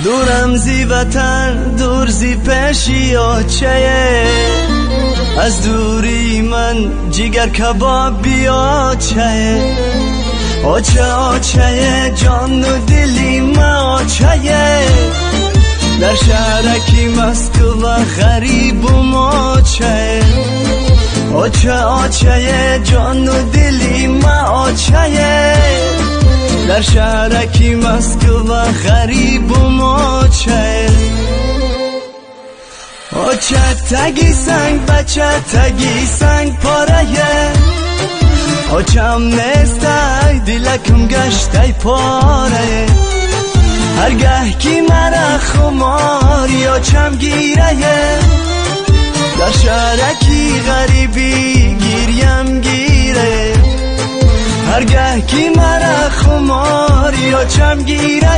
دورم زی وطن دور زی پیشی آچه از دوری من جگر کباب بیا چه آچه آچه جان و دلی من آچه در شهرکی مسکو و غریب و ماچه آچه آچه جان و دلی من آچه در شهرکی مسکو و غریب و ماچه آچه تگی سنگ بچه تگی سنگ پاره آچم نیستی دلکم گشتی پاره هرگه کی مرا خماری آچم گیره در شهرکی غریبی گیریم گیره هرگه کی مرا خماری آچم گیره